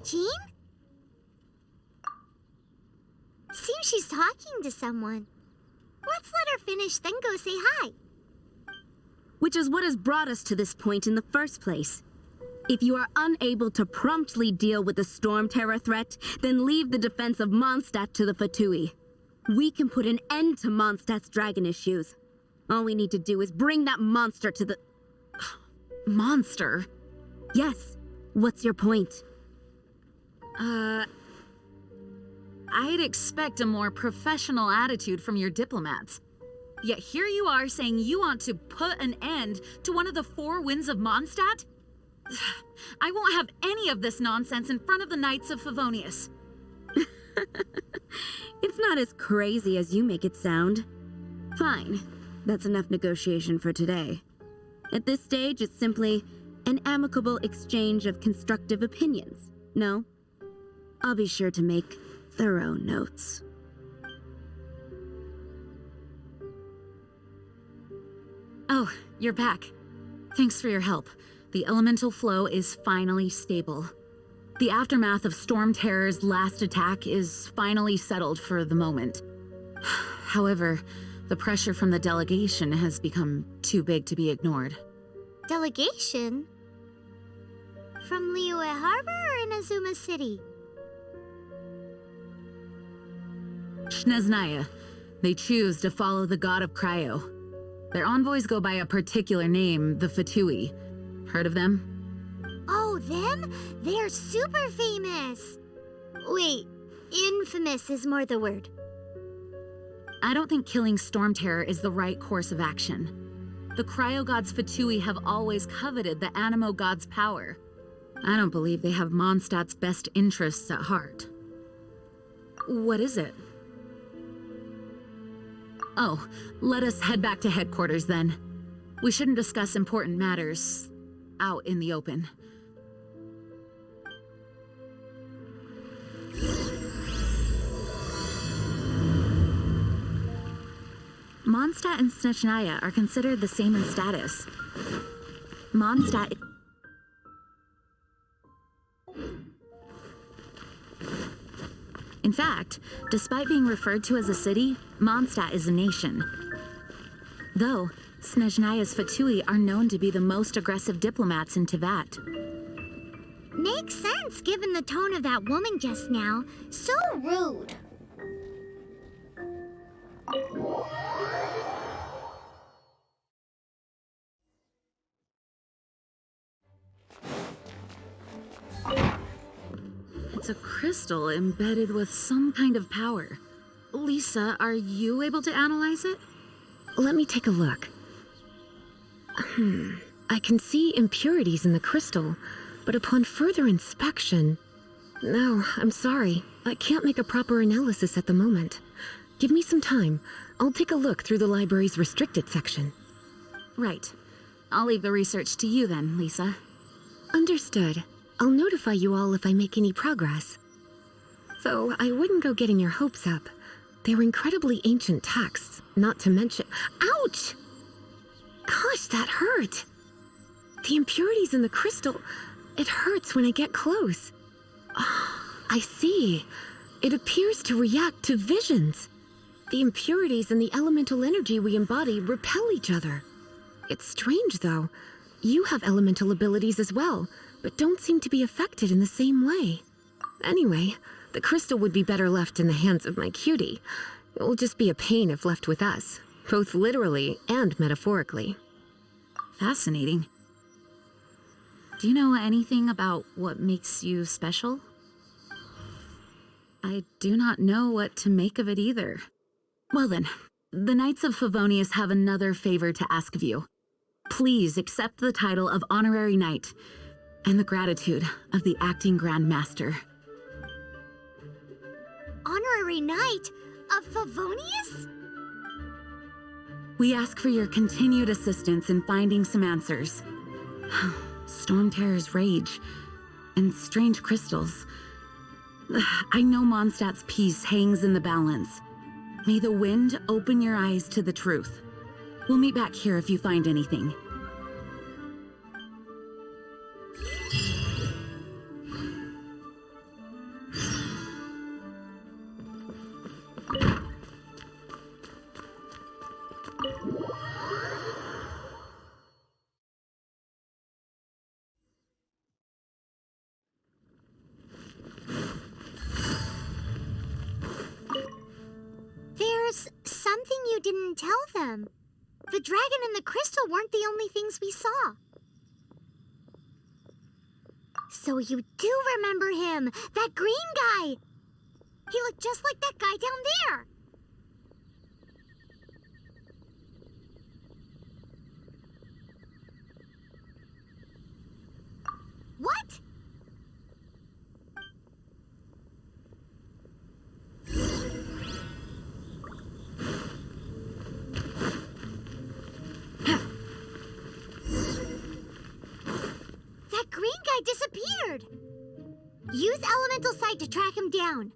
Jean? Seems she's talking to someone. Let's let her finish, then go say hi. Which is what has brought us to this point in the first place. If you are unable to promptly deal with the Storm Terror threat, then leave the defense of Mondstadt to the Fatui. We can put an end to Mondstadt's dragon issues. All we need to do is bring that monster to the... Monster? Yes. What's your point? I'd expect a more professional attitude from your diplomats. Yet here you are saying you want to put an end to one of the four winds of Mondstadt? I won't have any of this nonsense in front of the Knights of Favonius. It's not as crazy as you make it sound. Fine. That's enough negotiation for today. At this stage, it's simply an amicable exchange of constructive opinions. No? I'll be sure to make thorough notes. Oh, you're back. Thanks for your help. The elemental flow is finally stable. The aftermath of Storm Terror's last attack is finally settled for the moment. However, the pressure from the delegation has become too big to be ignored. Delegation? From Liyue Harbor or Inazuma City? Snezhnaya. They choose to follow the god of Cryo. Their envoys go by a particular name, the Fatui. Heard of them? Oh, them? They're super famous! Wait, infamous is more the word. I don't think killing Storm Terror is the right course of action. The Cryo God's Fatui have always coveted the Animo God's power. I don't believe they have Mondstadt's best interests at heart. What is it? Oh, let us head back to headquarters then. We shouldn't discuss important matters out in the open. Mondstadt and Snezhnaya are considered the same in status. Mondstadt... In fact, despite being referred to as a city, Mondstadt is a nation. Though, Snezhnaya's Fatui are known to be the most aggressive diplomats in Teyvat. Makes sense given the tone of that woman just now. So rude. It's a crystal embedded with some kind of power. Lisa, are you able to analyze it? Let me take a look. I can see impurities in the crystal, but upon further inspection... No, I'm sorry. I can't make a proper analysis at the moment. Give me some time. I'll take a look through the library's restricted section. Right. I'll leave the research to you then, Lisa. Understood. I'll notify you all if I make any progress. Though I wouldn't go getting your hopes up. They're incredibly ancient texts, not to mention... Ouch! Gosh, that hurt. The impurities in the crystal... It hurts when I get close. Oh, I see. It appears to react to visions. The impurities and the elemental energy we embody repel each other. It's strange, though. You have elemental abilities as well, but don't seem to be affected in the same way. Anyway, the crystal would be better left in the hands of my Cutie. It will just be a pain if left with us, both literally and metaphorically. Fascinating. Do you know anything about what makes you special? I do not know what to make of it either. Well then, the Knights of Favonius have another favor to ask of you. Please accept the title of Honorary Knight and the gratitude of the Acting Grand Master. Honorary Knight of Favonius? We ask for your continued assistance in finding some answers. Storm Terror's rage and strange crystals. I know Mondstadt's peace hangs in the balance. May the wind open your eyes to the truth. We'll meet back here if you find anything. There's something you didn't tell them. The dragon and the crystal weren't the only things we saw. So you do remember him, that green guy. He looked just like that guy down there. What? That green guy disappeared. Use elemental sight to track him down.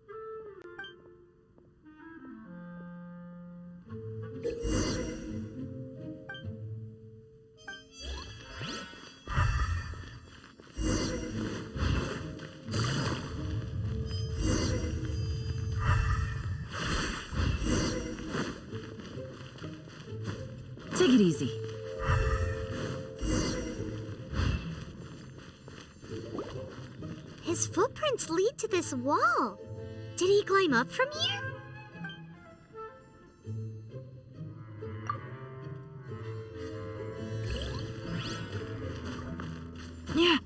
Take it easy. His footprints lead to this wall. Did he climb up from here? Yeah.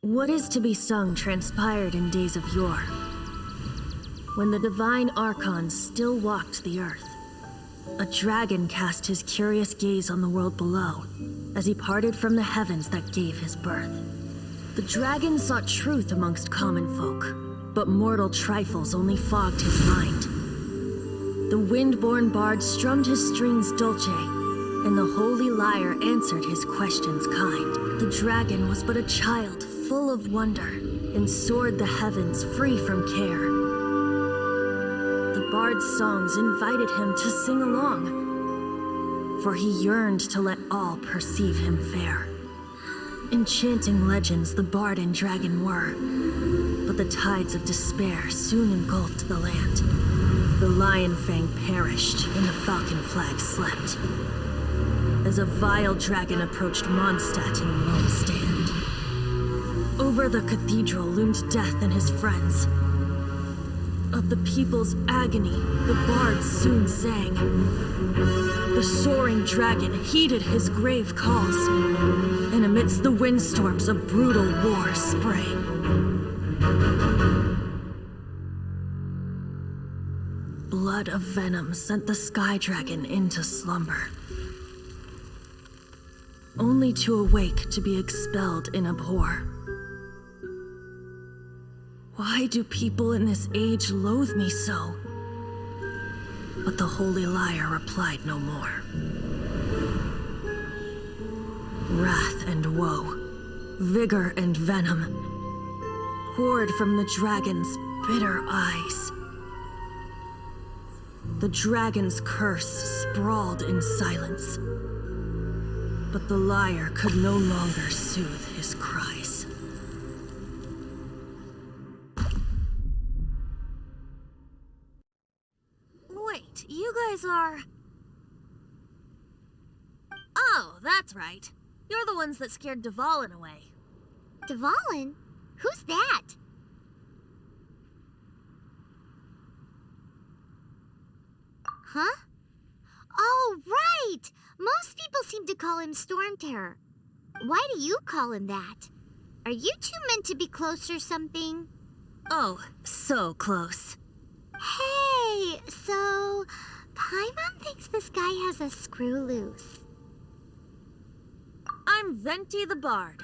What is to be sung transpired in days of yore, when the divine Archon still walked the earth. A dragon cast his curious gaze on the world below, as he parted from the heavens that gave his birth. The dragon sought truth amongst common folk, but mortal trifles only fogged his mind. The wind-born bard strummed his strings dulce, and the holy lyre answered his questions kind. The dragon was but a child, full of wonder, and soared the heavens free from care. The bard's songs invited him to sing along, for he yearned to let all perceive him fair. Enchanting legends the bard and dragon were, but the tides of despair soon engulfed the land. The lion fang perished, and the falcon flag slept, as a vile dragon approached Mondstadt in lone stand. Over the cathedral loomed death and his friends. Of the people's agony, the bards soon sang. The soaring dragon heeded his grave calls, and amidst the windstorms a brutal war sprang. Blood of venom sent the sky dragon into slumber, only to awake to be expelled in abhor. Why do people in this age loathe me so? But the holy lyre replied no more. Wrath and woe, vigor and venom, poured from the dragon's bitter eyes. The dragon's curse sprawled in silence, but the lyre could no longer soothe his cries. Wait, you guys are... Oh, that's right. You're the ones that scared Dvalin away. Dvalin? Who's that? Huh? Oh, right! Most people seem to call him Storm Terror. Why do you call him that? Are you two meant to be close or something? Oh, so close. Hey, so Paimon thinks this guy has a screw loose. I'm Venti the Bard.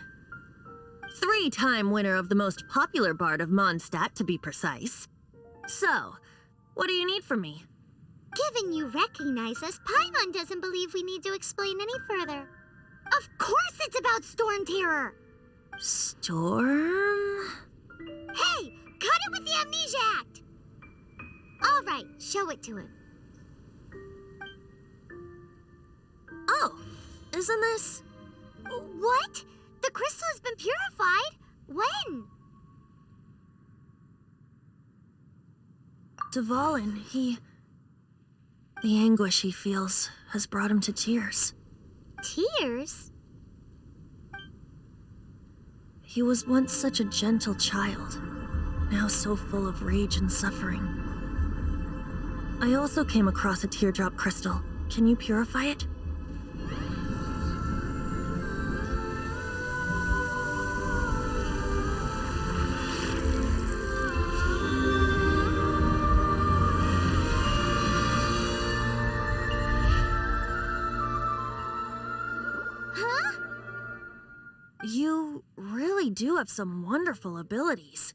3-time winner of the most popular bard of Mondstadt, to be precise. So, what do you need from me? Given you recognize us, Paimon doesn't believe we need to explain any further. Of course it's about Storm Terror! Storm? Hey, cut it with the Amnesia Act! All right, show it to him. Oh, isn't this? What? The crystal has been purified? When? Dvalin, the anguish he feels has brought him to tears. Tears? He was once such a gentle child, now so full of rage and suffering. I also came across a teardrop crystal. Can you purify it? You really do have some wonderful abilities.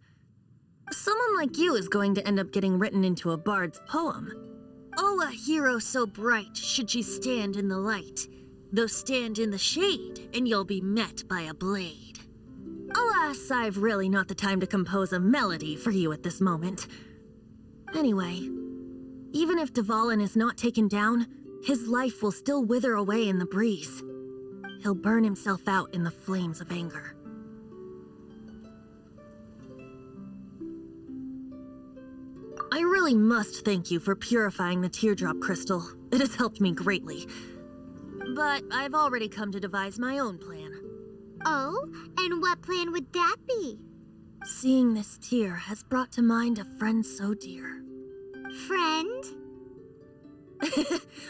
Someone like you is going to end up getting written into a bard's poem. Oh, a hero so bright should she stand in the light, though stand in the shade, and you'll be met by a blade. Alas, I've really not the time to compose a melody for you at this moment. Anyway, even if Dvalin is not taken down, his life will still wither away in the breeze. He'll burn himself out in the flames of anger. I really must thank you for purifying the teardrop crystal. It has helped me greatly. But I've already come to devise my own plan. Oh, and what plan would that be? Seeing this tear has brought to mind a friend so dear. Friend?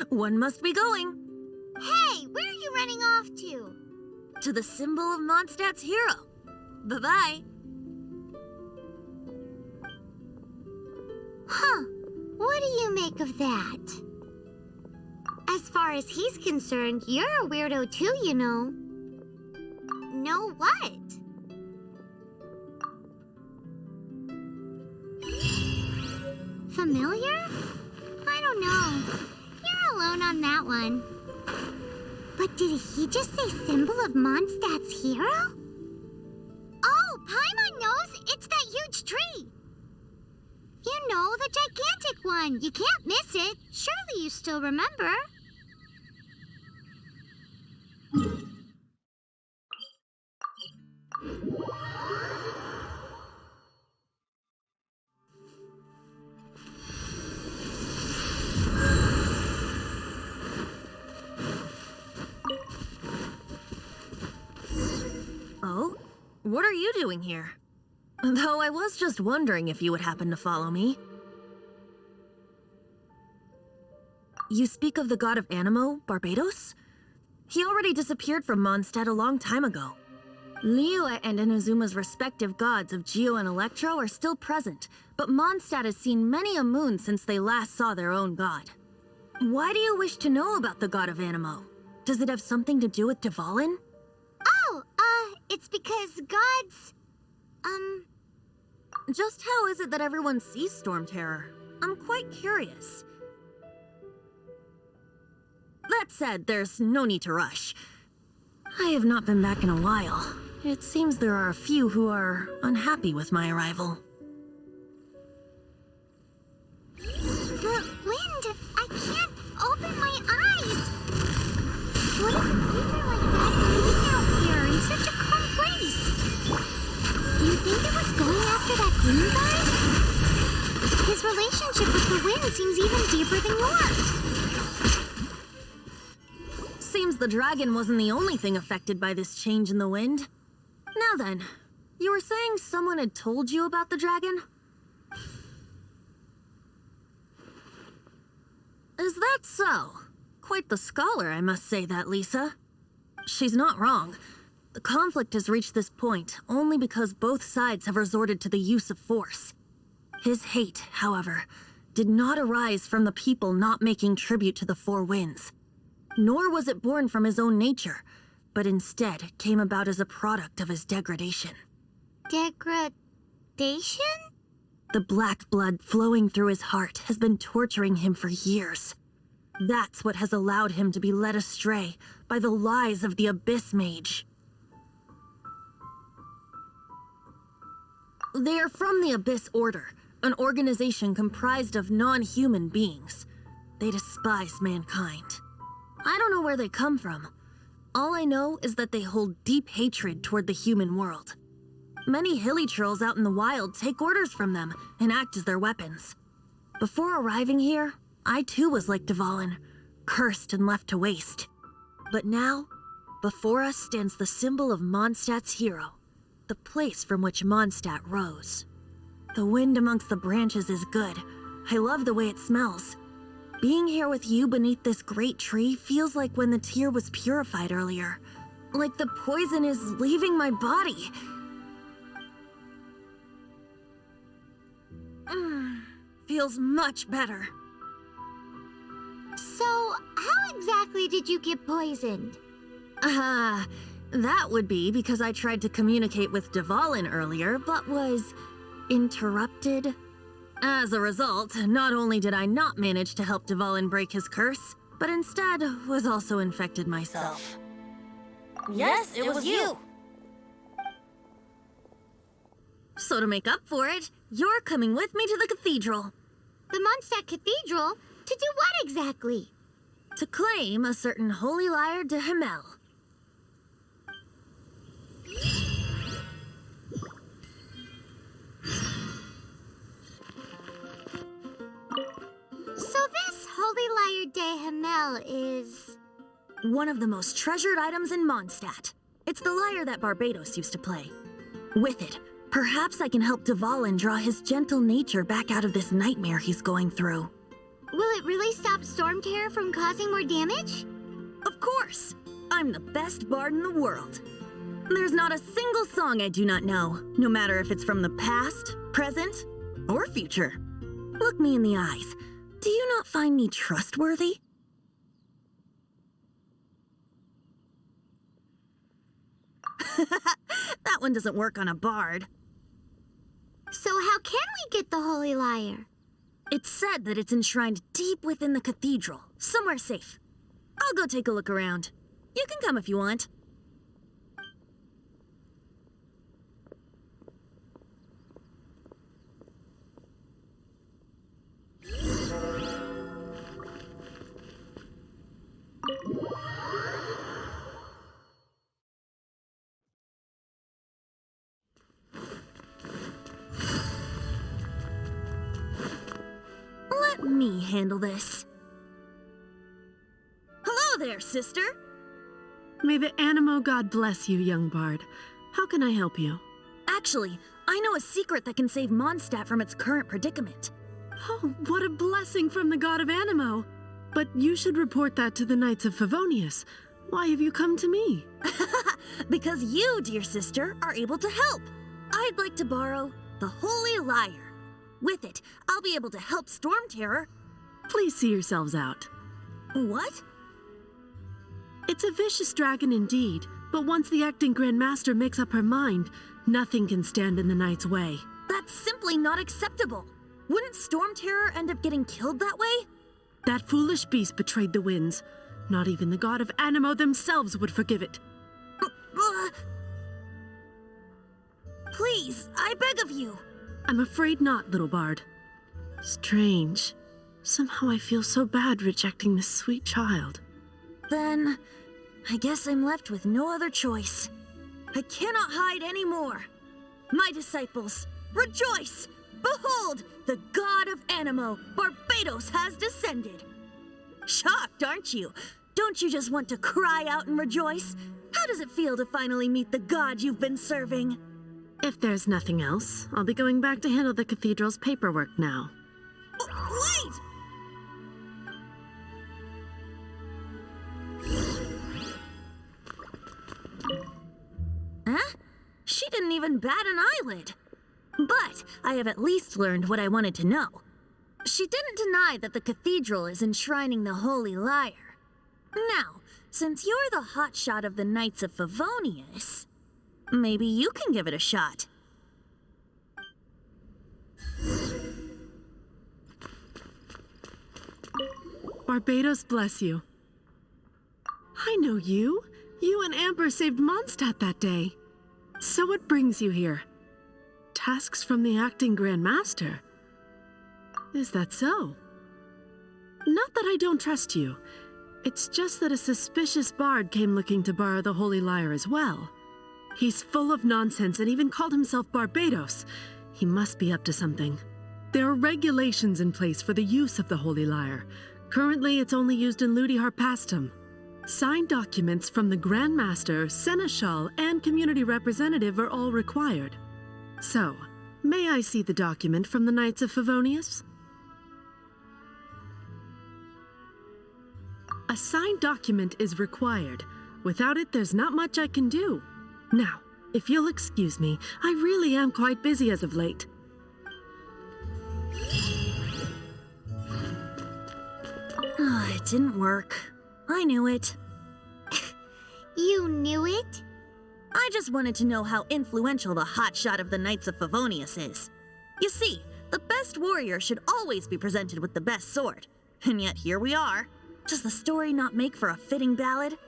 One must be going. Hey, where are you running off to? To the symbol of Mondstadt's hero. Bye-bye. Huh. What do you make of that? As far as he's concerned, you're a weirdo too, you know. Know what? Familiar? I don't know. You're alone on that one. But did he just say symbol of Mondstadt's hero? Oh, Paimon knows! It's that huge tree! You know, the gigantic one. You can't miss it. Surely you still remember. Oh? What are you doing here? Though I was just wondering if you would happen to follow me. You speak of the god of Animo, Barbados? He already disappeared from Mondstadt a long time ago. Liyue and Inazuma's respective gods of Geo and Electro are still present, but Mondstadt has seen many a moon since they last saw their own god. Why do you wish to know about the god of Animo? Does it have something to do with Dvalin? Oh, it's because gods... Just how is it that everyone sees Storm Terror? I'm quite curious. That said, there's no need to rush. I have not been back in a while. It seems there are a few who are unhappy with my arrival. The wind! I can't open my eyes! What is a creature like that doing out here in such a calm place? You think it was going after that green guy? His relationship with the wind seems even deeper than yours. Seems the dragon wasn't the only thing affected by this change in the wind. Now then, you were saying someone had told you about the dragon? Is that so? Quite the scholar, I must say that, Lisa. She's not wrong. The conflict has reached this point only because both sides have resorted to the use of force. His hate, however, did not arise from the people not making tribute to the Four Winds. Nor was it born from his own nature, but instead came about as a product of his degradation. Degradation? The black blood flowing through his heart has been torturing him for years. That's what has allowed him to be led astray by the lies of the Abyss Mage. They are from the Abyss Order, an organization comprised of non-human beings. They despise mankind. I don't know where they come from. All I know is that they hold deep hatred toward the human world. Many hilly trolls out in the wild take orders from them and act as their weapons. Before arriving here, I too was like Dvalin, cursed and left to waste. But now, before us stands the symbol of Mondstadt's hero, the place from which Mondstadt rose. The wind amongst the branches is good. I love the way it smells. Being here with you beneath this great tree feels like when the tear was purified earlier. Like the poison is leaving my body. Feels much better. So, how exactly did you get poisoned? That would be because I tried to communicate with Dvalin earlier, but was interrupted. As a result, not only did I not manage to help Dvalin break his curse, but instead was also infected myself. Yes, it was you. So to make up for it, you're coming with me to the cathedral. The Mondstadt Cathedral? To do what exactly? To claim a certain holy lyre de Himmel. So this holy lyre de Himmel is... one of the most treasured items in Mondstadt. It's the lyre that Barbados used to play. With it, perhaps I can help Dvalin draw his gentle nature back out of this nightmare he's going through. Will it really stop Storm Terror from causing more damage? Of course! I'm the best bard in the world. There's not a single song I do not know, no matter if it's from the past, present, or future. Look me in the eyes. Do you not find me trustworthy? That one doesn't work on a bard. So how can we get the holy lyre? It's said that it's enshrined deep within the cathedral, somewhere safe. I'll go take a look around. You can come if you want. Let me handle this. Hello there, sister. May the Animo God bless you, young bard. How can I help you? Actually, I know a secret that can save Mondstadt from its current predicament. Oh, what a blessing from the god of Animo! But you should report that to the Knights of Favonius. Why have you come to me? Because you, dear sister, are able to help. I'd like to borrow the Holy Lyre. With it, I'll be able to help Storm Terror. Please see yourselves out. What? It's a vicious dragon indeed, but once the acting Grand Master makes up her mind, nothing can stand in the Knight's way. That's simply not acceptable. Wouldn't Storm Terror end up getting killed that way? That foolish beast betrayed the winds. Not even the god of Animo themselves would forgive it. Please, I beg of you. I'm afraid not, little bard. Strange. Somehow I feel so bad rejecting this sweet child. Then, I guess I'm left with no other choice. I cannot hide anymore. My disciples, rejoice! Behold, the god of Animo, Barbados, has descended. Shocked, aren't you? Don't you just want to cry out and rejoice? How does it feel to finally meet the god you've been serving? If there's nothing else, I'll be going back to handle the cathedral's paperwork now. Wait! didn't even bat an eyelid. But I have at least learned what I wanted to know. She didn't deny that the Cathedral is enshrining the holy lyre. Now, since you're the hotshot of the Knights of Favonius, maybe you can give it a shot. Barbados bless you. I know you. You and Amber saved Mondstadt that day. So what brings you here? Tasks from the acting Grand Master. Is that so? Not that I don't trust you. It's just that a suspicious bard came looking to borrow the holy lyre as well. He's full of nonsense and even called himself Barbados. He must be up to something. There are regulations in place for the use of the holy lyre. Currently, it's only used in Ludi Harpastum. Signed documents from the Grand Master, Seneschal, and Community Representative are all required. So, may I see the document from the Knights of Favonius? A signed document is required. Without it, there's not much I can do. Now, if you'll excuse me, I really am quite busy as of late. It didn't work. I knew it. You knew it? I just wanted to know how influential the hotshot of the Knights of Favonius is. You see, the best warrior should always be presented with the best sword. And yet here we are. Does the story not make for a fitting ballad?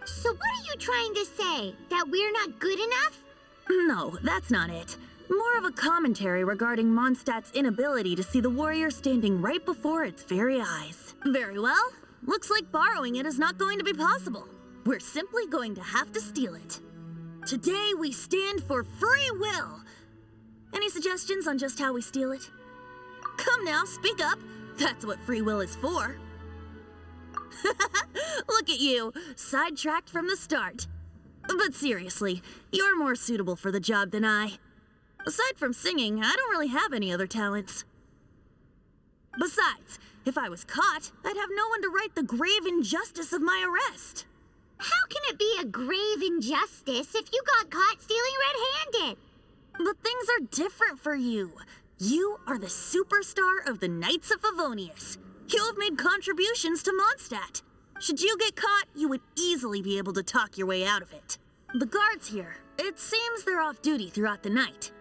So what are you trying to say? That we're not good enough? No, that's not it. More of a commentary regarding Mondstadt's inability to see the warrior standing right before its very eyes. Very well. Looks like borrowing it is not going to be possible. We're simply going to have to steal it. Today we stand for free will. Any suggestions on just how we steal it? Come now, speak up. That's what free will is for. Look at you, sidetracked from the start. But seriously, you're more suitable for the job than I. Aside from singing, I don't really have any other talents. Besides, if I was caught, I'd have no one to right the grave injustice of my arrest. How can it be a grave injustice if you got caught stealing red-handed? But things are different for you. You are the superstar of the Knights of Favonius. You have made contributions to Mondstadt. Should you get caught, you would easily be able to talk your way out of it. The guards here, it seems they're off duty throughout the night.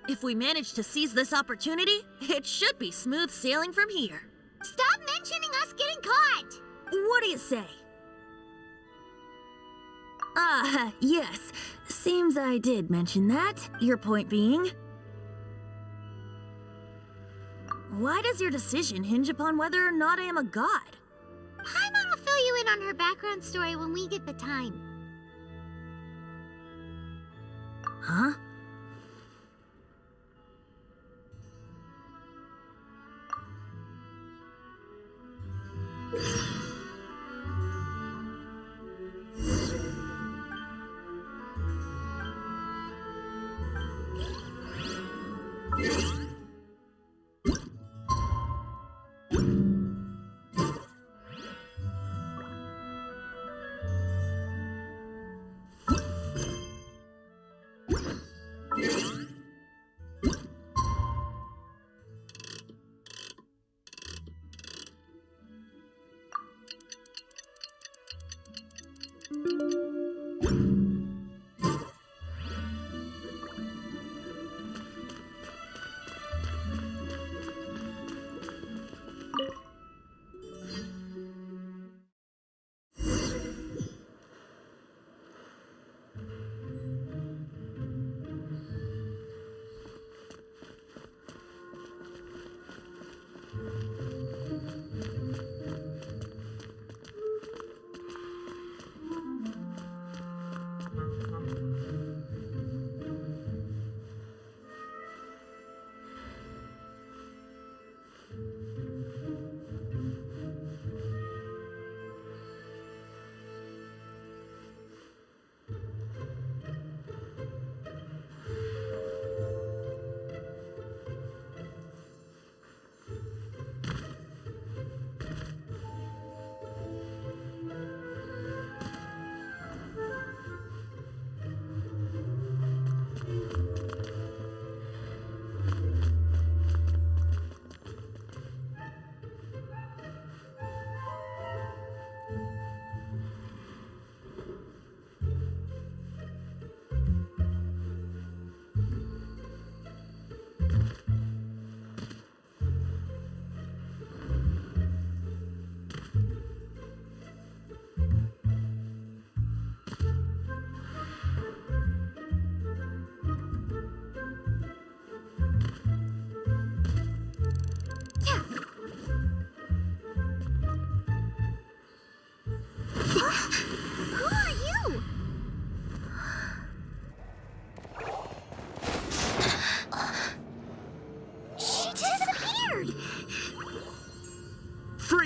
If we manage to seize this opportunity, it should be smooth sailing from here. Stop mentioning us getting caught! What do you say? Yes. Seems I did mention that. Your point being? Why does your decision hinge upon whether or not I am a god? Paimon will fill you in on her background story when we get the time. Huh?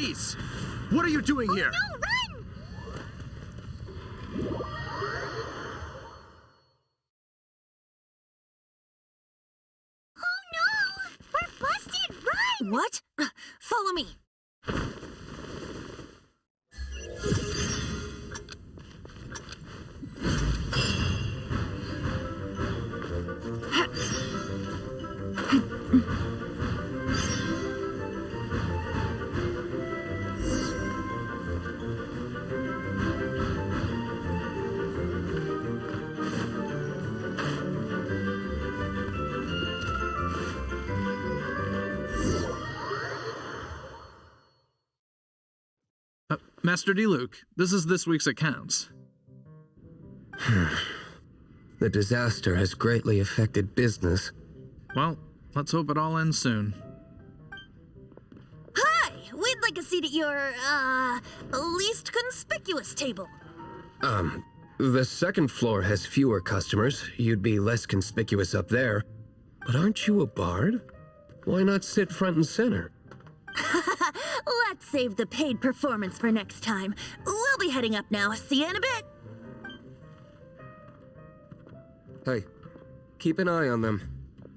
Freeze! What are you doing here? No, run! Oh no! We're busted! Run! What? Follow me. Master Diluc, this is this week's accounts. The disaster has greatly affected business. Well, let's hope it all ends soon. Hi! We'd like a seat at your, least conspicuous table. The second floor has fewer customers. You'd be less conspicuous up there. But aren't you a bard? Why not sit front and center? Let's save the paid performance for next time. We'll be heading up now. See you in a bit. Hey, keep an eye on them.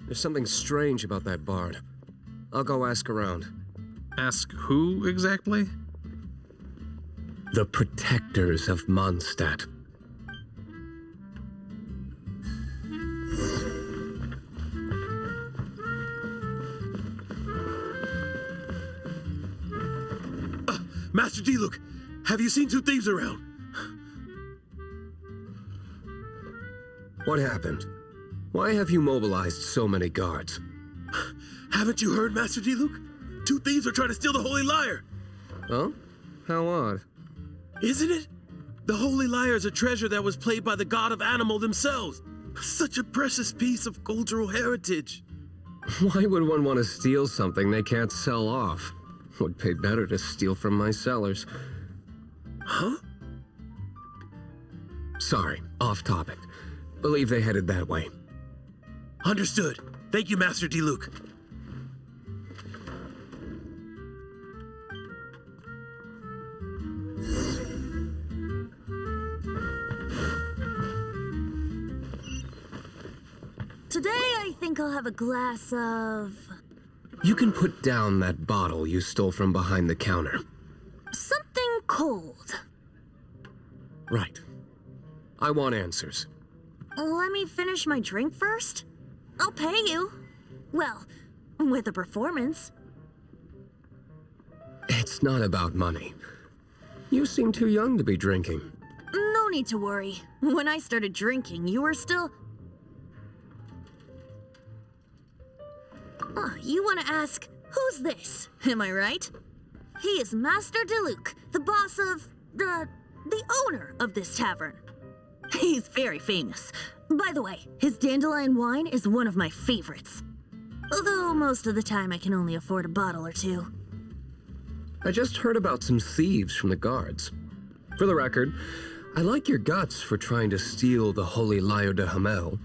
There's something strange about that bard. I'll go ask around. Ask who exactly? The protectors of Mondstadt. Master Diluc, have you seen two thieves around? What happened? Why have you mobilized so many guards? Haven't you heard, Master Diluc? Two thieves are trying to steal the Holy Lyre. Oh? How odd. Isn't it? The Holy Lyre is a treasure that was played by the god of animal themselves. Such a precious piece of cultural heritage. Why would one want to steal something they can't sell off? Would pay better to steal from my sellers. Huh? Sorry, off topic. Believe they headed that way. Understood. Thank you, Master Diluc. Today, I think I'll have a glass of... You can put down that bottle you stole from behind the counter. something cold. Right. I want answers. Let me finish my drink first. I'll pay you. Well, with a performance. It's not about money. You seem too young to be drinking. No need to worry. When I started drinking, you were still... You want to ask, who's this? Am I right? He is Master Diluc, the boss of... the owner of this tavern. He's very famous. By the way, his dandelion wine is one of my favorites. Although most of the time I can only afford a bottle or two. I just heard about some thieves from the guards. For the record, I like your guts for trying to steal the holy lyre de Hamel,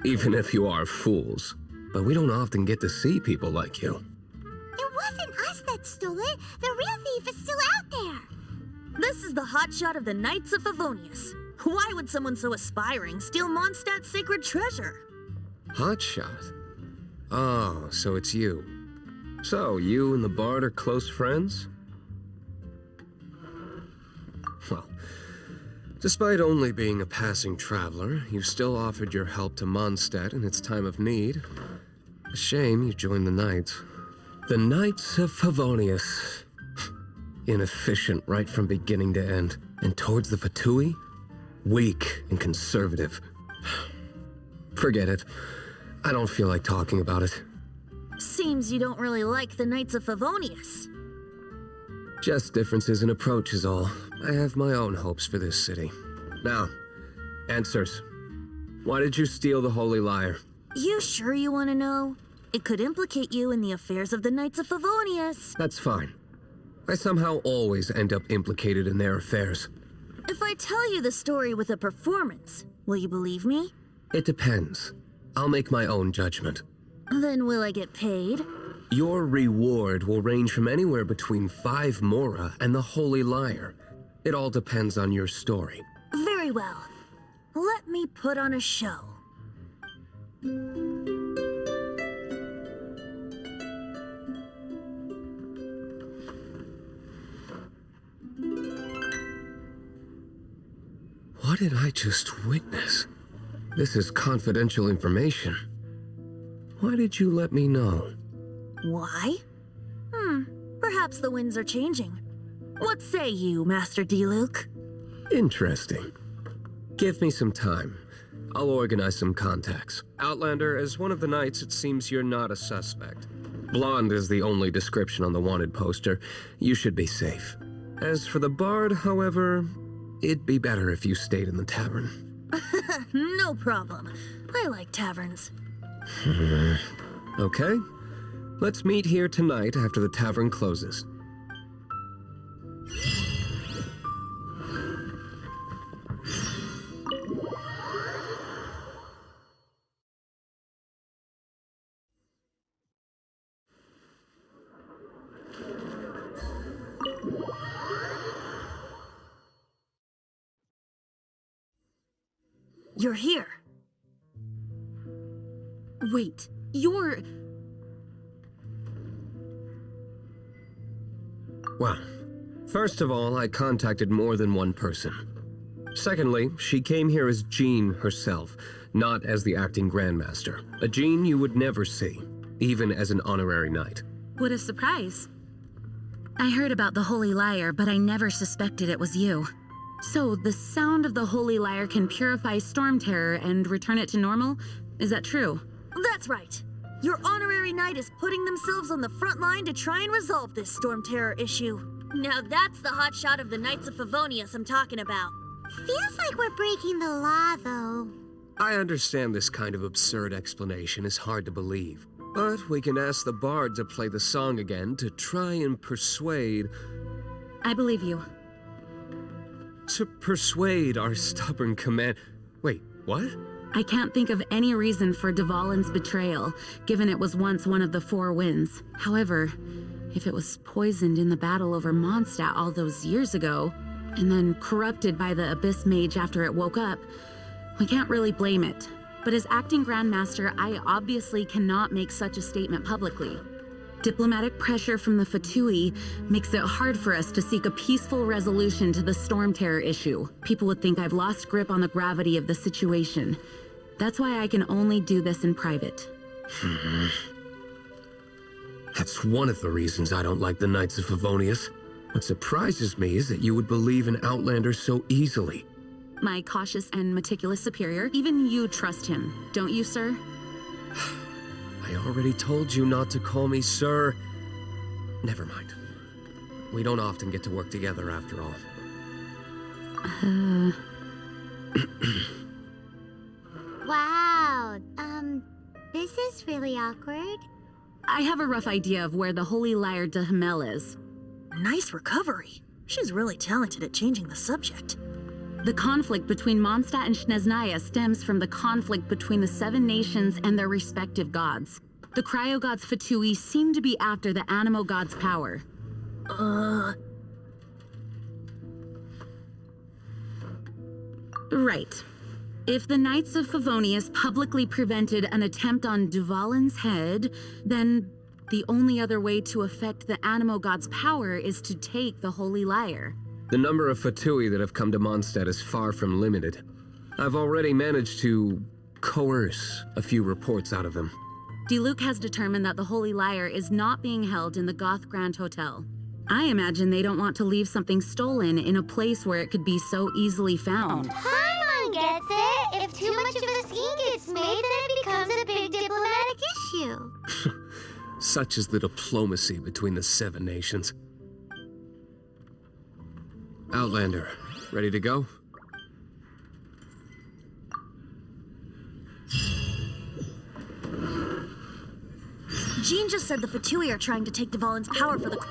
even if you are fools. But we don't often get to see people like you. It wasn't us that stole it. The real thief is still out there. This is the hotshot of the Knights of Favonius. Why would someone so aspiring steal Mondstadt's sacred treasure? Hotshot? Oh, so it's you. So, you and the bard are close friends? Well, despite only being a passing traveler, you still offered your help to Mondstadt in its time of need. A shame you joined the Knights. The Knights of Favonius. Inefficient right from beginning to end. And towards the Fatui? Weak and conservative. Forget it. I don't feel like talking about it. Seems you don't really like the Knights of Favonius. Just differences in approach is all. I have my own hopes for this city. Now, answers. Why did you steal the Holy Lyre? You sure you want to know? It could implicate you in the affairs of the Knights of Favonius. That's fine. I somehow always end up implicated in their affairs. If I tell you the story with a performance, will you believe me? It depends. I'll make my own judgment. Then will I get paid? Your reward will range from anywhere between 5 mora and the Holy Lyre. It all depends on your story. Very well. Let me put on a show. What did I just witness? This is confidential information. Why did you let me know? Why? Perhaps the winds are changing. What say you, Master Diluc? Interesting. Give me some time. I'll organize some contacts. Outlander, as one of the knights, it seems you're not a suspect. Blonde is the only description on the wanted poster. You should be safe. As for the bard, however, it'd be better if you stayed in the tavern. No problem. I like taverns. Okay. Let's meet here tonight after the tavern closes. You're here. Wait, you're... Well, first of all, I contacted more than one person. Secondly, she came here as Jean herself, not as the acting Grandmaster. A Jean you would never see, even as an honorary knight. What a surprise. I heard about the Holy Lyre, but I never suspected it was you. So, the sound of the Holy Lyre can purify Storm Terror and return it to normal? Is that true? That's right. Your honorary knight is putting themselves on the front line to try and resolve this Storm Terror issue. Now that's the hot shot of the Knights of Favonius I'm talking about. Feels like we're breaking the law, though. I understand this kind of absurd explanation is hard to believe, but we can ask the bard to play the song again to try and persuade... I believe you. To persuade our stubborn command... Wait, what? I can't think of any reason for Dvalin's betrayal, given it was once one of the 4 winds. However, if it was poisoned in the battle over Mondstadt all those years ago, and then corrupted by the Abyss Mage after it woke up, we can't really blame it. But as acting Grandmaster, I obviously cannot make such a statement publicly. Diplomatic pressure from the Fatui makes it hard for us to seek a peaceful resolution to the Storm Terror issue. People would think I've lost grip on the gravity of the situation. That's why I can only do this in private. That's one of the reasons I don't like the Knights of Favonius. What surprises me is that you would believe in Outlander so easily. My cautious and meticulous superior, even you trust him, don't you, sir? I already told you not to call me sir. Never mind. We don't often get to work together after all. Wow, this is really awkward. I have a rough idea of where the Holy Lyre de Himmel is. Nice recovery. She's really talented at changing the subject. The conflict between Mondstadt and Snezhnaya stems from the conflict between the 7 nations and their respective gods. The cryo-gods Fatui seem to be after the Animo god's power. Right. If the Knights of Favonius publicly prevented an attempt on Dvalin's head, then the only other way to affect the Animo god's power is to take the Holy Lyre. The number of Fatui that have come to Mondstadt is far from limited. I've already managed to coerce a few reports out of them. Diluc has determined that the Holy Lyre is not being held in the Goth Grand Hotel. I imagine they don't want to leave something stolen in a place where it could be so easily found. Paimon gets it. If too much of a scene gets made, then it becomes a big diplomatic issue. Such is the diplomacy between the 7 nations. Outlander, ready to go? Jean just said the Fatui are trying to take Dvalin's power for the...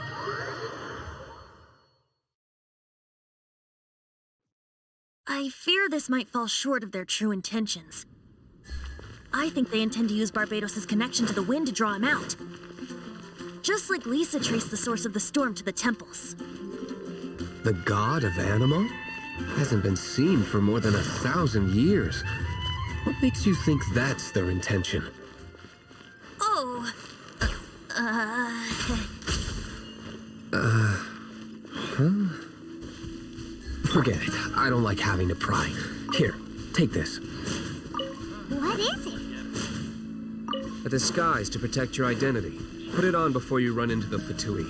I fear this might fall short of their true intentions. I think they intend to use Barbados' connection to the wind to draw him out. Just like Lisa traced the source of the storm to the temples. The god of Animal? Hasn't been seen for more than 1,000 years. What makes you think that's their intention? Oh. Forget it. I don't like having to pry. Here, take this. What is it? A disguise to protect your identity. Put it on before you run into the Fatui.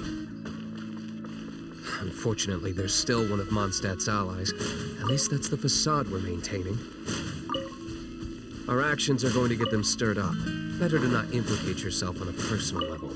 Unfortunately, there's still one of Mondstadt's allies. At least that's the facade we're maintaining. Our actions are going to get them stirred up. Better to not implicate yourself on a personal level.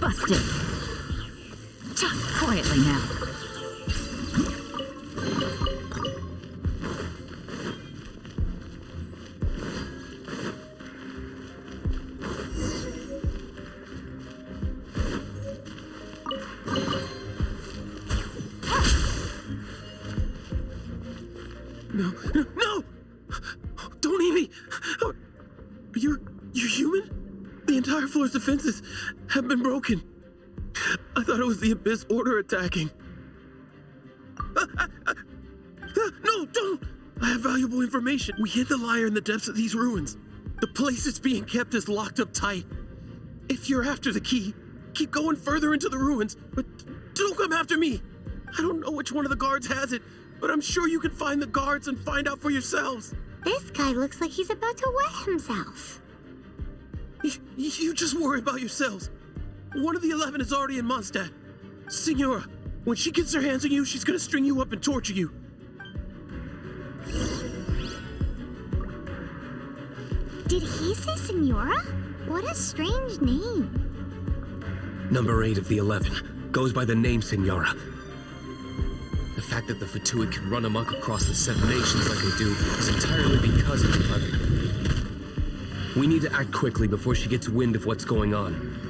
Busted. Quietly now. No! Don't eat me! You're human? The entire floor's defenses have been broken. I thought it was the Abyss Order attacking. No, don't! I have valuable information. We hid the lyre in the depths of these ruins. The place it's being kept is locked up tight. If you're after the key, keep going further into the ruins, but don't come after me. I don't know which one of the guards has it, but I'm sure you can find the guards and find out for yourselves. This guy looks like he's about to wet himself. You just worry about yourselves. One of the 11 is already in Mondstadt. Signora, when she gets her hands on you, she's gonna string you up and torture you. Did he say Signora? What a strange name. Number 8 of the 11 goes by the name Signora. The fact that the Fatui can run amok across the 7 nations like they do is entirely because of the mother. We need to act quickly before she gets wind of what's going on.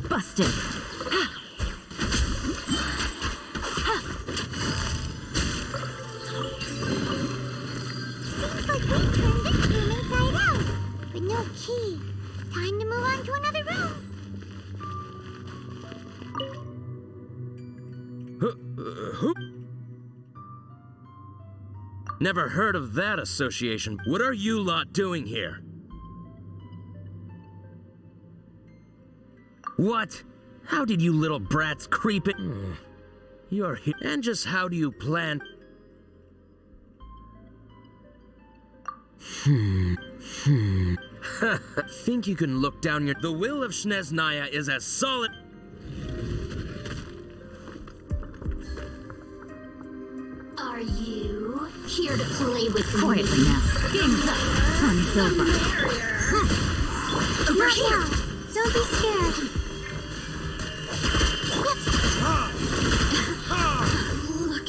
Busted. Seems like we turned this room inside out, but no key. Time to move on to another room. Never heard of that association. What are you lot doing here? What? How did you little brats creep in? You're here. And just how do you plan? Think you can look down your... The will of Snezhnaya is as solid... Are you here to play with me? Quietly now. Game's up. Sun's over. Over here. Don't be scared. Look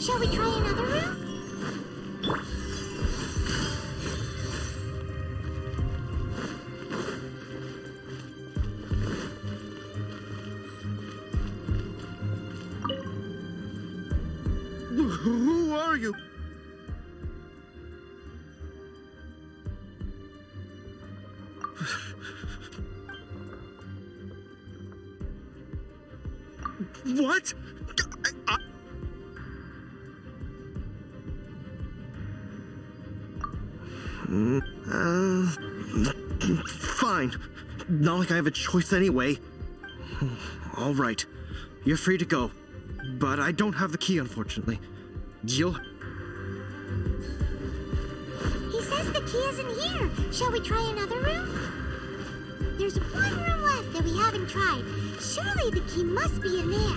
Shall we try another room? Who are you? What? Fine. Not like I have a choice anyway. All right. You're free to go. But I don't have the key, unfortunately. Deal? He says the key isn't here. Shall we try another room? There's one room left that we haven't tried. Surely the key must be in there.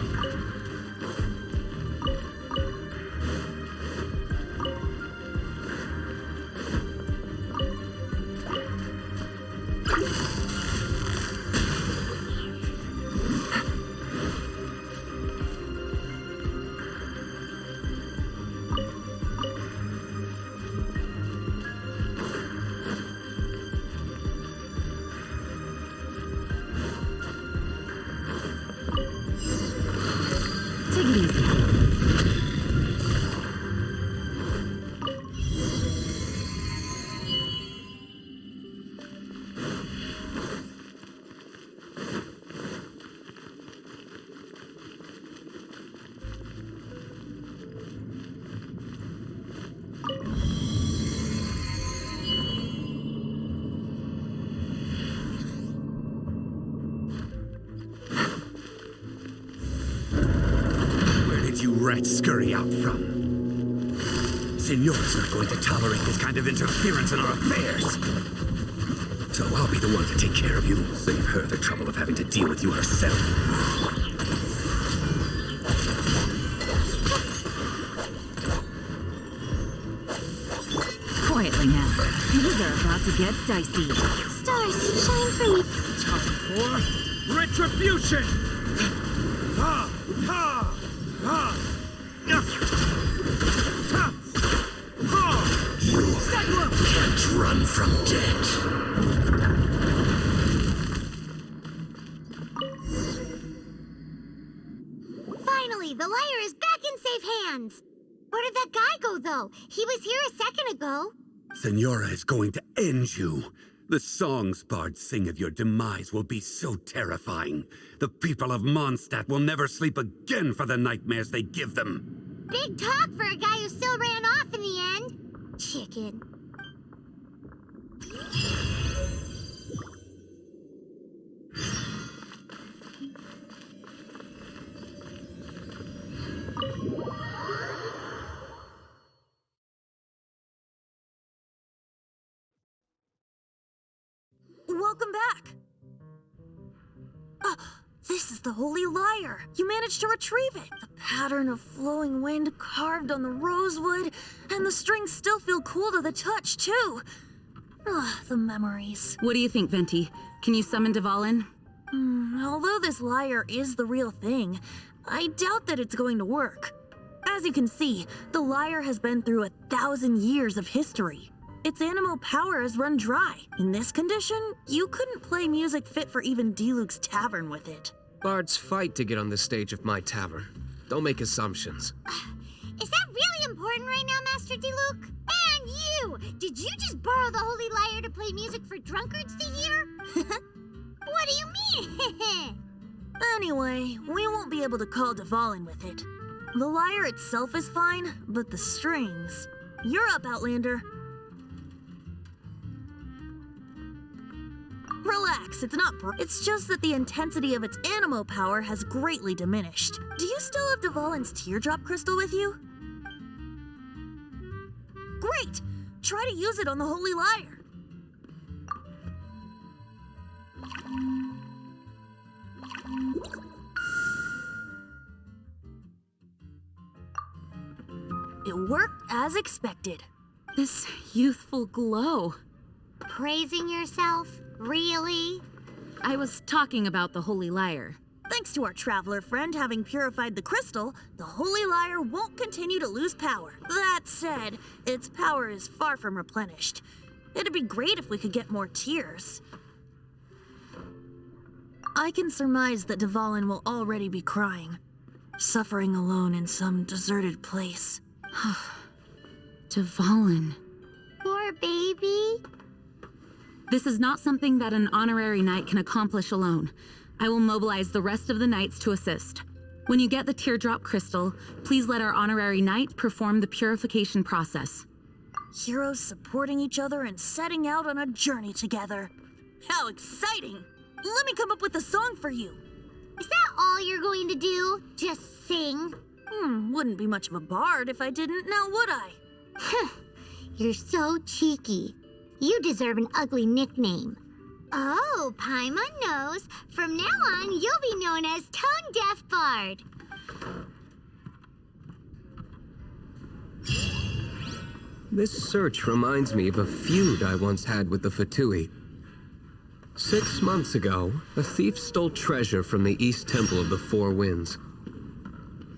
Rats scurry out from. Senor's not going to tolerate this kind of interference in our affairs. So I'll be the one to take care of you. Save her the trouble of having to deal with you herself. Quietly now. Things are about to get dicey. Stars, shine for me. Time for retribution! Ha! Ha! Ha! You can't run from death. Finally, the lyre is back in safe hands. Where did that guy go, though? He was here a second ago. Senora is going to end you. The songs bards sing of your demise will be so terrifying. The people of Mondstadt will never sleep again for the nightmares they give them. Big talk for a guy who still ran off in the end. Chicken. Welcome back. This is the holy lyre. You managed to retrieve it. The pattern of flowing wind carved on the rosewood, and the strings still feel cool to the touch, too. The memories. What do you think, Venti? Can you summon Dvalin? Although this lyre is the real thing, I doubt that it's going to work. As you can see, the lyre has been through 1,000 years of history. Its animal power has run dry. In this condition, you couldn't play music fit for even Diluc's tavern with it. Bards fight to get on the stage of my tavern. Don't make assumptions. Is that really important right now, Master Diluc? And you! Did you just borrow the holy lyre to play music for drunkards to hear? What do you mean? Anyway, we won't be able to call Dvalin with it. The lyre itself is fine, but the strings... You're up, Outlander. Relax, it's not it's just that the intensity of its animo power has greatly diminished. Do you still have Dvalin's teardrop crystal with you? Great! Try to use it on the holy lyre. It worked as expected. This youthful glow. Praising yourself? Really? I was talking about the holy lyre. Thanks to our traveler friend having purified the crystal, the holy lyre won't continue to lose power. That said, its power is far from replenished. It'd be great if we could get more tears. I can surmise that Dvalin will already be crying, suffering alone in some deserted place. Dvalin. Poor baby. This is not something that an honorary knight can accomplish alone. I will mobilize the rest of the knights to assist. When you get the teardrop crystal, please let our honorary knight perform the purification process. Heroes supporting each other and setting out on a journey together. How exciting! Let me come up with a song for you. Is that all you're going to do? Just sing? Wouldn't be much of a bard if I didn't, now would I? You're so cheeky. You deserve an ugly nickname. Oh, Paimon knows. From now on, you'll be known as Tone Deaf Bard. This search reminds me of a feud I once had with the Fatui. 6 months ago, a thief stole treasure from the East Temple of the Four Winds.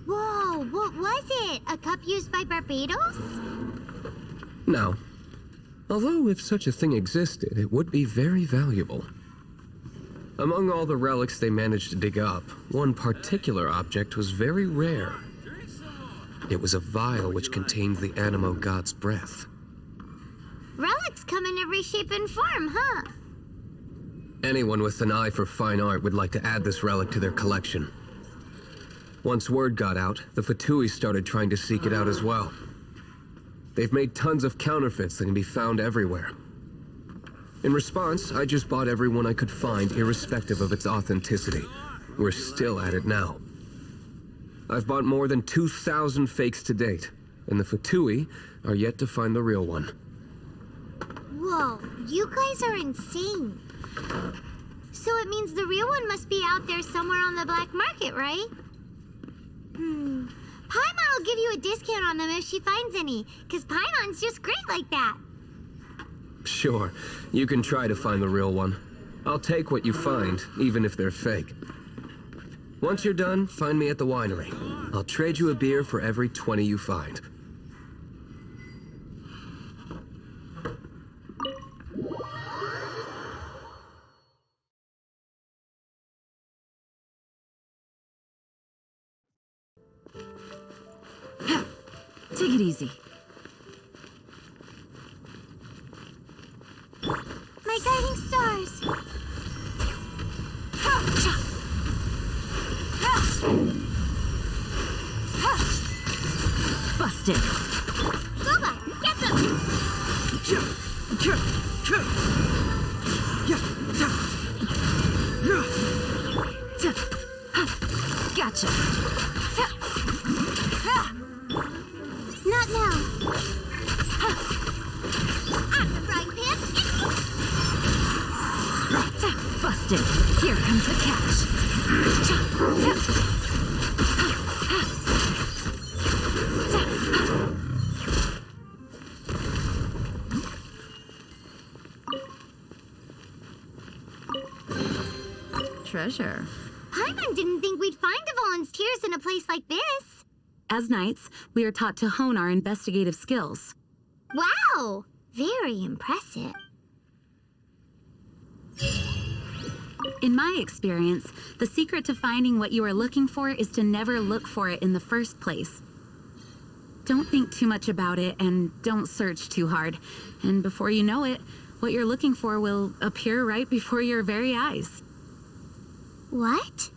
Whoa, what was it? A cup used by Barbados? No. Although if such a thing existed, it would be very valuable. Among all the relics they managed to dig up, one particular object was very rare. It was a vial which contained the Animo god's breath. Relics come in every shape and form, huh? Anyone with an eye for fine art would like to add this relic to their collection. Once word got out, the Fatui started trying to seek it out as well. They've made tons of counterfeits that can be found everywhere. In response, I just bought every one I could find, irrespective of its authenticity. We're still at it now. I've bought more than 2,000 fakes to date, and the Fatui are yet to find the real one. Whoa, you guys are insane. So it means the real one must be out there somewhere on the black market, right? Paimon will give you a discount on them if she finds any, because Paimon's just great like that. Sure, you can try to find the real one. I'll take what you find, even if they're fake. Once you're done, find me at the winery. I'll trade you a beer for every 20 you find. Take it easy. My guiding stars. Busted. Guba, get them! Gotcha. Not now. I'm the frying pan. Busted. Here comes the catch. Treasure. Paimon didn't think we'd find Dvalin's tears in a place like this. As knights, we are taught to hone our investigative skills. Wow, very impressive. In my experience, the secret to finding what you are looking for is to never look for it in the first place. Don't think too much about it and don't search too hard. And before you know it, what you're looking for will appear right before your very eyes. What?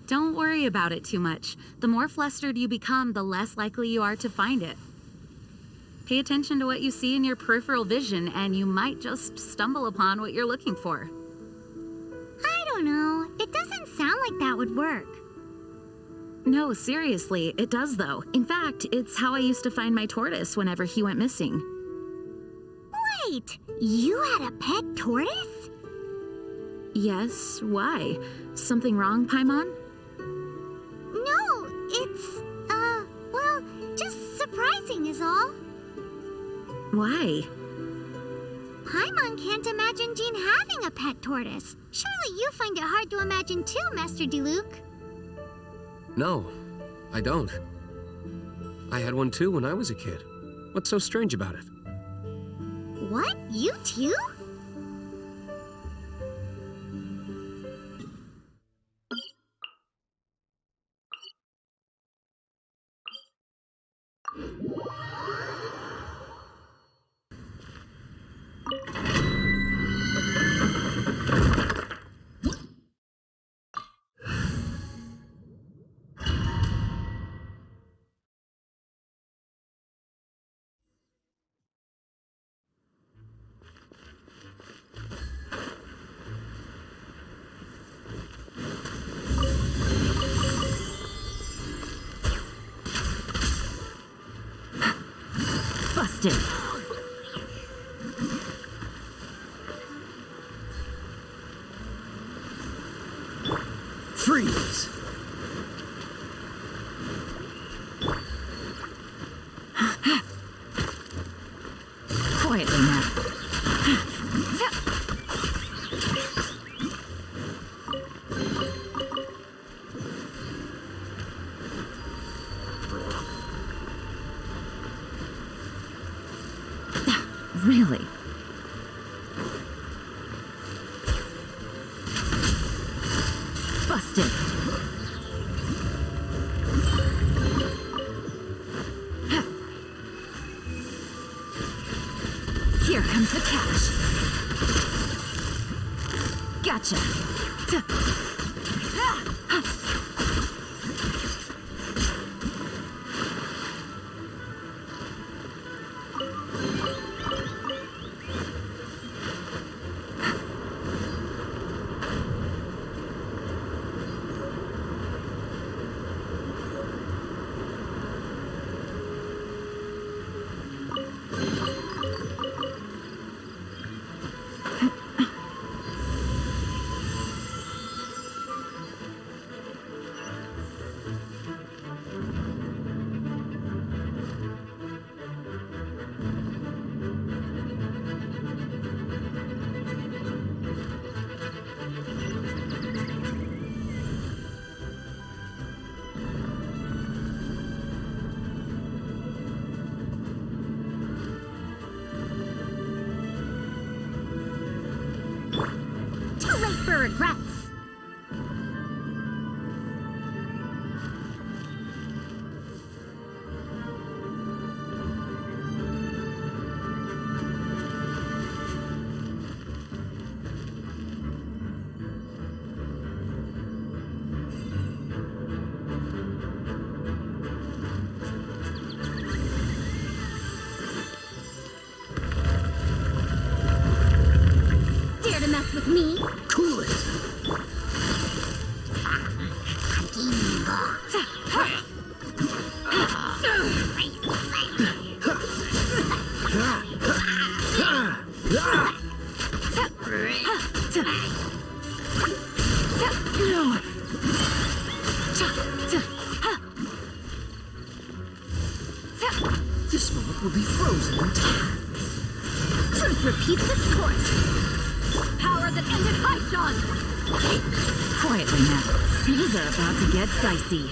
Don't worry about it too much. The more flustered you become, the less likely you are to find it. Pay attention to what you see in your peripheral vision, and you might just stumble upon what you're looking for. I don't know. It doesn't sound like that would work. No, seriously, it does though. In fact, it's how I used to find my tortoise whenever he went missing. Wait, you had a pet tortoise? Yes, why? Something wrong, Paimon? No, it's, well, just surprising is all. Why? Paimon can't imagine Jean having a pet tortoise. Surely you find it hard to imagine too, Master Diluc. No, I don't. I had one too when I was a kid. What's so strange about it? What? You too? Busted. Freeze! Quietly now. Really? Busted. Here comes the cash. Gotcha. Too late for regrets. Dare to mess with me? Cool it! This moment will be frozen in time. Truth repeats its course. Power that ended Archon! Quietly now. Things are about to get dicey.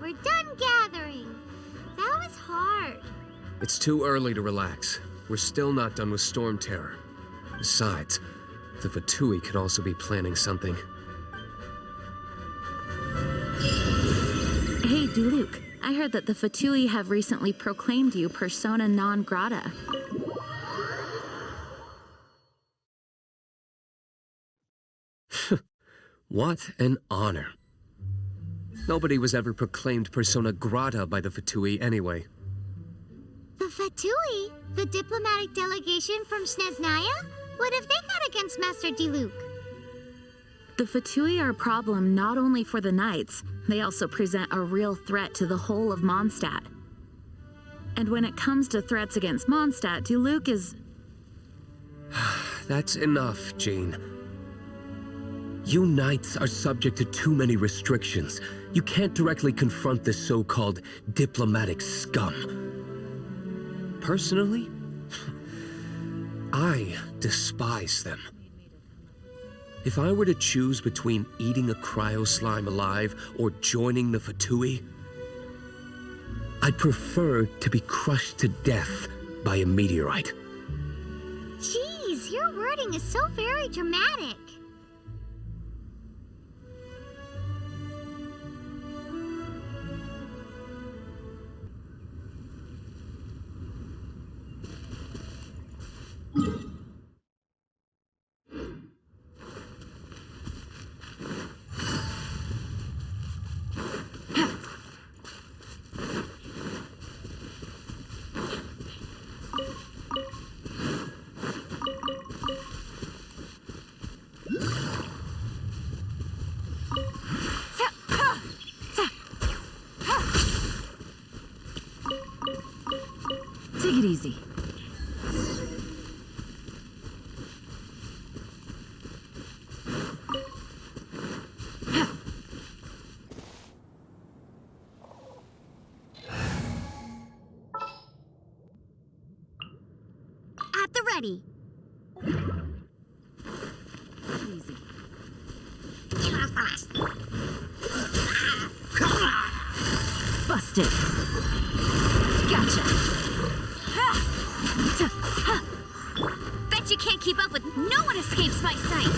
We're done gathering. That was hard. It's too early to relax. We're still not done with Storm Terror. Besides, the Fatui could also be planning something. Hey, Diluc. I heard that the Fatui have recently proclaimed you persona non grata. What an honor. Nobody was ever proclaimed persona grata by the Fatui anyway. The Fatui? The diplomatic delegation from Snezhnaya? What have they got against Master Diluc? The Fatui are a problem not only for the knights, they also present a real threat to the whole of Mondstadt. And when it comes to threats against Mondstadt, Diluc is... That's enough, Jean. You knights are subject to too many restrictions. You can't directly confront this so-called diplomatic scum. Personally, I despise them. If I were to choose between eating a cryo slime alive or joining the Fatui, I'd prefer to be crushed to death by a meteorite. Jeez, your wording is so very dramatic. Take it easy. At the ready. Easy. Busted. Gotcha. Bet you can't keep up with no one escapes my sight.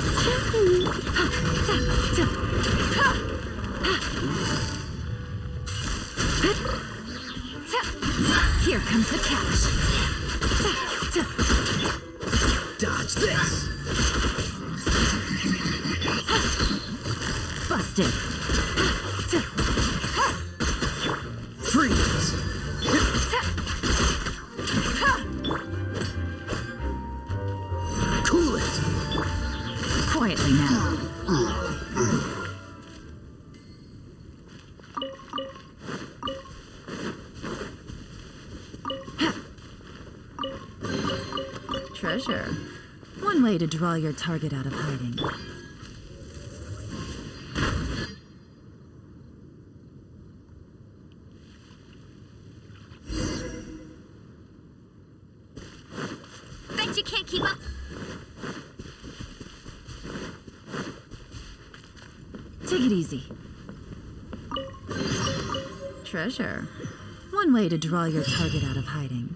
Here comes the catch. Dodge this! Busted. Freeze! Cool it! Quietly now. Treasure. One way to draw your target out of hiding. Bet you can't keep up. Take it easy. Treasure. One way to draw your target out of hiding.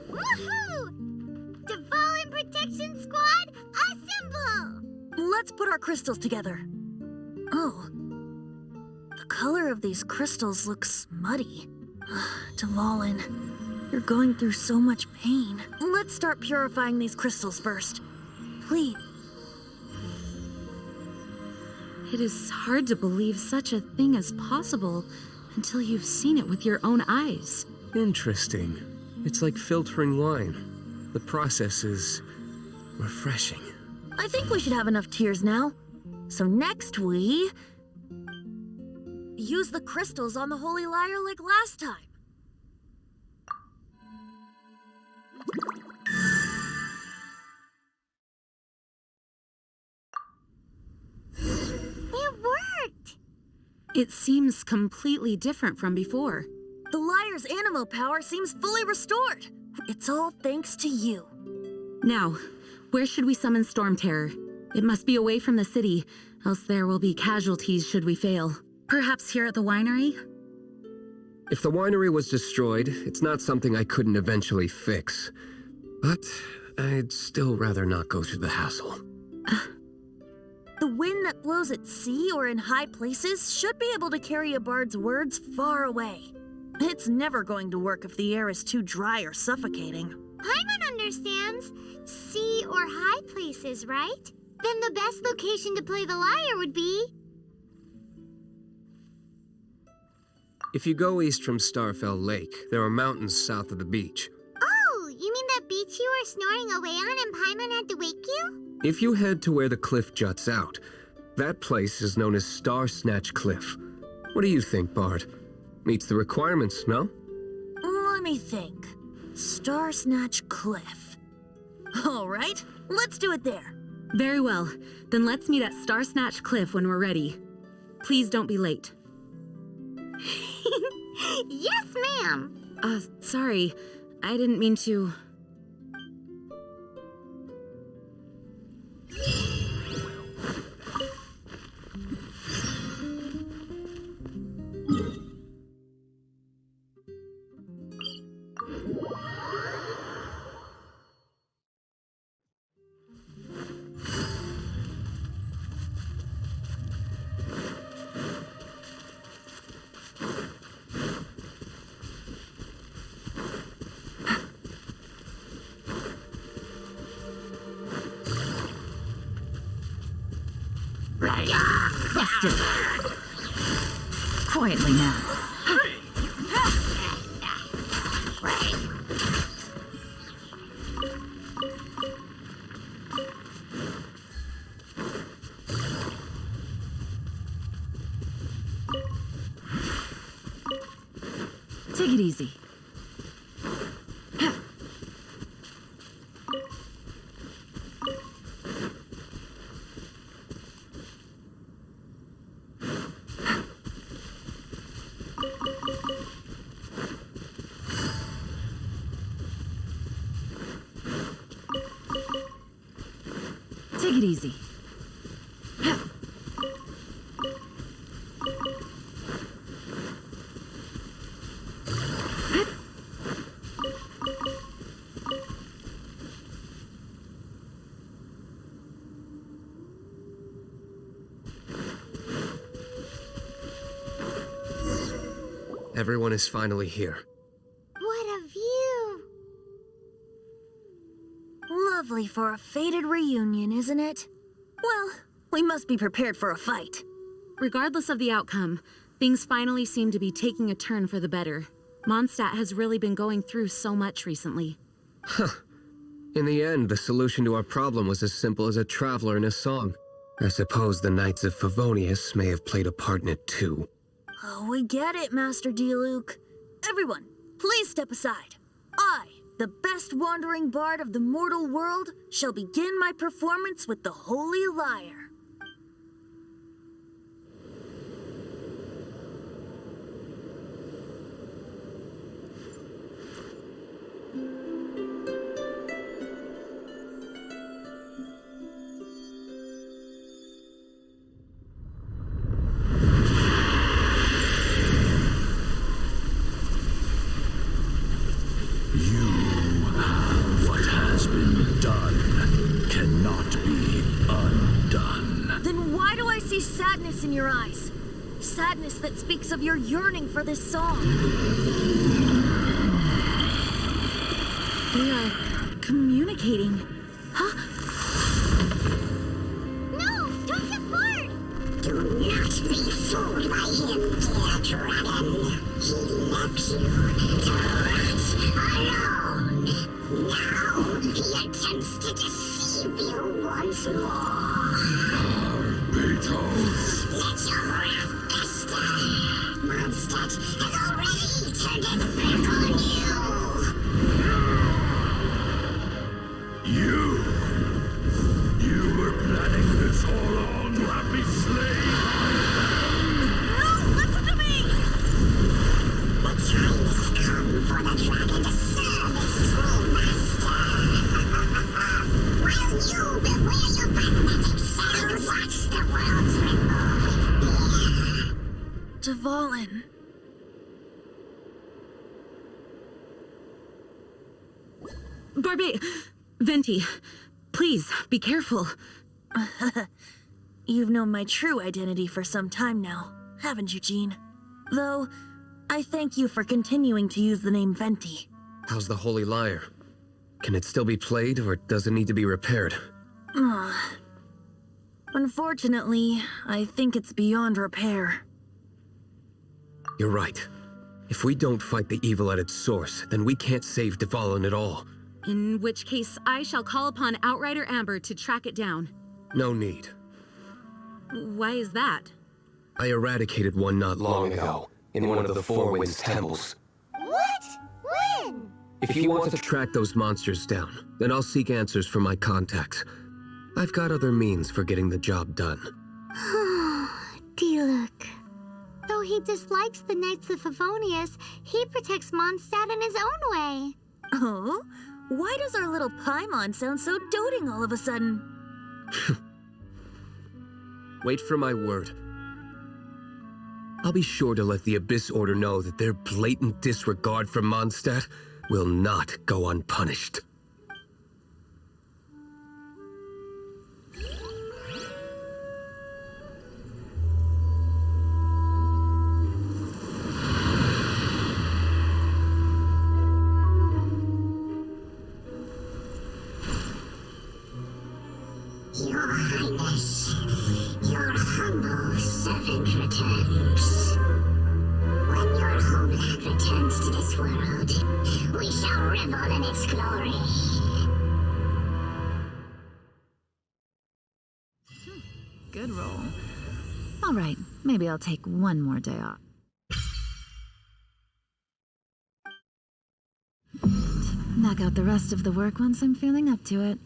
Woohoo! Devolin Protection Squad, assemble! Let's put our crystals together. Oh. The color of these crystals looks muddy. Devolin, you're going through so much pain. Let's start purifying these crystals first. Please. It is hard to believe such a thing is possible until you've seen it with your own eyes. Interesting. It's like filtering wine. The process is refreshing. I think we should have enough tears now. So next we... use the crystals on the holy lyre like last time. It worked! It seems completely different from before. The lyre's animo power seems fully restored. It's all thanks to you. Now, where should we summon Storm Terror? It must be away from the city, else there will be casualties should we fail. Perhaps here at the winery? If the winery was destroyed, it's not something I couldn't eventually fix. But I'd still rather not go through the hassle. The wind that blows at sea or in high places should be able to carry a bard's words far away. It's never going to work if the air is too dry or suffocating. Paimon understands. Sea or high places, right? Then the best location to play the lyre would be... If you go east from Starfell Lake, there are mountains south of the beach. Oh, you mean that beach you were snoring away on and Paimon had to wake you? If you head to where the cliff juts out, that place is known as Starsnatch Cliff. What do you think, Bard? Meets the requirements, no? Let me think. Starsnatch Cliff. All right, let's do it there. Very well. Then let's meet at Starsnatch Cliff when we're ready. Please don't be late. Yes, ma'am. Sorry. I didn't mean to... Busted. Quietly now. Take it easy. Take it easy. Everyone is finally here. What a view. Lovely for a fated reunion, isn't it? Well, we must be prepared for a fight. Regardless of the outcome, things finally seem to be taking a turn for the better. Mondstadt has really been going through so much recently. In the end, the solution to our problem was as simple as a traveler in a song. I suppose the Knights of Favonius may have played a part in it too. Oh, we get it, Master Dialog. Everyone, please step aside. I, the best wandering bard of the mortal world, shall begin my performance with the Holy Lyre. What has been done cannot be undone. Then why do I see sadness in your eyes? Sadness that speaks of your yearning for this song. We are communicating. Huh? No, don't get bored. Do not be fooled by him, dear dragon. He left you to rot alone. Now he attempts to deceive you once more. Beetles. Let your wrath fester. Mondstadt has already turned its back on You were planning this all along to have me slain by them. for the dragon to serve its true master. While you beware your magnetic cells, watch the world tremble. Dvalin. Venti, please, be careful. You've known my true identity for some time now, haven't you, Jean? Though, I thank you for continuing to use the name Venti. How's the holy lyre? Can it still be played, or does it need to be repaired? Unfortunately, I think it's beyond repair. You're right. If we don't fight the evil at its source, then we can't save Dvalin at all. In which case, I shall call upon Outrider Amber to track it down. No need. Why is that? I eradicated one not long ago, in one of the Four Winds temples. What? When? If you want to track those monsters down, then I'll seek answers from my contacts. I've got other means for getting the job done. Dialog. Though he dislikes the Knights of Favonius, he protects Mondstadt in his own way. Oh? Why does our little Paimon sound so doting all of a sudden? Wait for my word. I'll be sure to let the Abyss Order know that their blatant disregard for Mondstadt will not go unpunished. Your Highness, your humble servant returns. When your homeland returns to this world, we shall revel in its glory. Good roll. All right, maybe I'll take one more day off. Knock out the rest of the work once I'm feeling up to it.